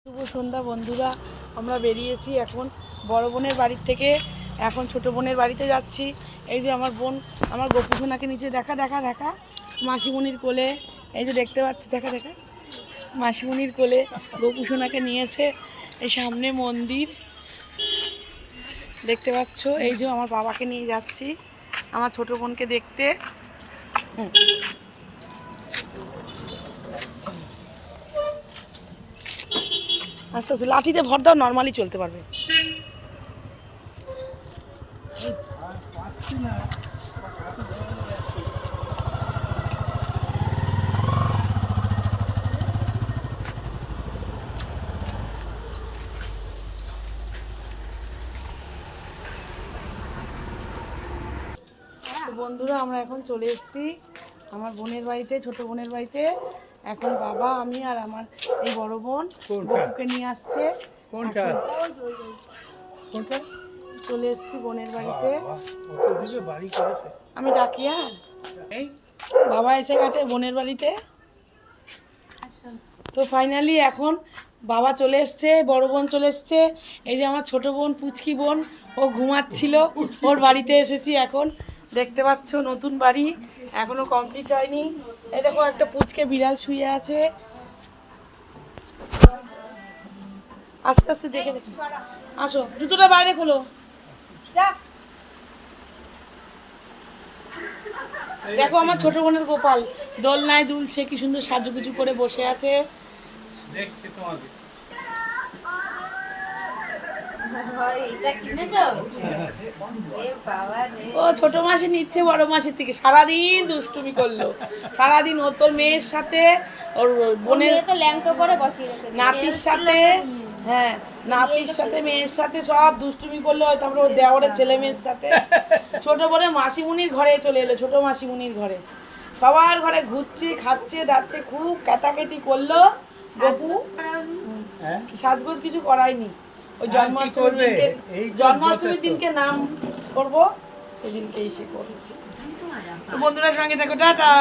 শুভ সন্ধ্যা বন্ধুরা, আমরা বেরিয়েছি এখন বড় বোনের বাড়ির থেকে। এখন ছোট বোনের বাড়িতে যাচ্ছি। এই যে আমার বোন, আমার গপু সোনাকে নিচে দেখা দেখা দেখা মাসিমণির কোলে, এই যে দেখতে পাচ্ছি, দেখা দেখা মাসিমণির কোলে গপু সোনাকে নিয়েছে। এই সামনে মন্দির দেখতে পাচ্ছ। এই যে আমার বাবাকে নিয়ে যাচ্ছি আমার ছোট বোনকে দেখতে। আস্তে আস্তে লাঠিতে ভর দাও, নর্মালি চলতে পারবে। তো বন্ধুরা, আমরা এখন চলে এসেছি আমার বোনের বাড়িতে, ছোট বোনের বাড়িতে। এখন বাবা, আমি আর আমার এই বড় বোন বউকে নিয়ে আসছে। চলে এসেছি বোনের বাড়িতে। আমি ডাকি আর বাবা এসে গেছে বোনের বাড়িতে। তো ফাইনালি এখন বাবা চলে এসছে, বড় বোন চলে এসছে। এই যে আমার ছোট বোন, পুচকি বোন, ও ঘুমাচ্ছিল, ওর বাড়িতে এসেছি এখন। দেখতে পাচ্ছ নতুন বাড়ি, এখনো কমপ্লিট হয়নি। এই দেখো একটা পুচকে বিড়াল শুয়ে আছে। আস্তে আস্তে দেখে দেখে আসো, জুতোটা বাইরে খোলো। দেখো আমার ছোট বোনের গোপাল দোলনায় দুলছে, কি সুন্দর সাজুগুজু করে বসে আছে। দেখছি তোমাকে। ও ছোট মাসি নিচ্ছে বড় মাসির থেকে, সারাদিন দুষ্টুমি করলো। সারাদিন ও তোর মেয়ের সাথে, ওর বোনের নাতির সাথে, হ্যাঁ নাতির সাথে, মেয়ের সাথে সব দুষ্টুমি করলো। তারপরে ওর দেওরের ছেলে মেয়ের সাথে। ছোট বোনের মাসিমুনির ঘরে চলে এলো, ছোট মাসিমুনির ঘরে। সবার ঘরে ঘুরছে, খাচ্ছে, দাচ্ছে, খুব ক্যাতাকেতি করলো। গপু সাজগোজ কিছু করায়নি। ওই জন্মাষ্টমীর দিনকে নাম করবো, ওই দিনকে এসে করবো। তো বন্ধুরা সঙ্গে দেখো, টাটা।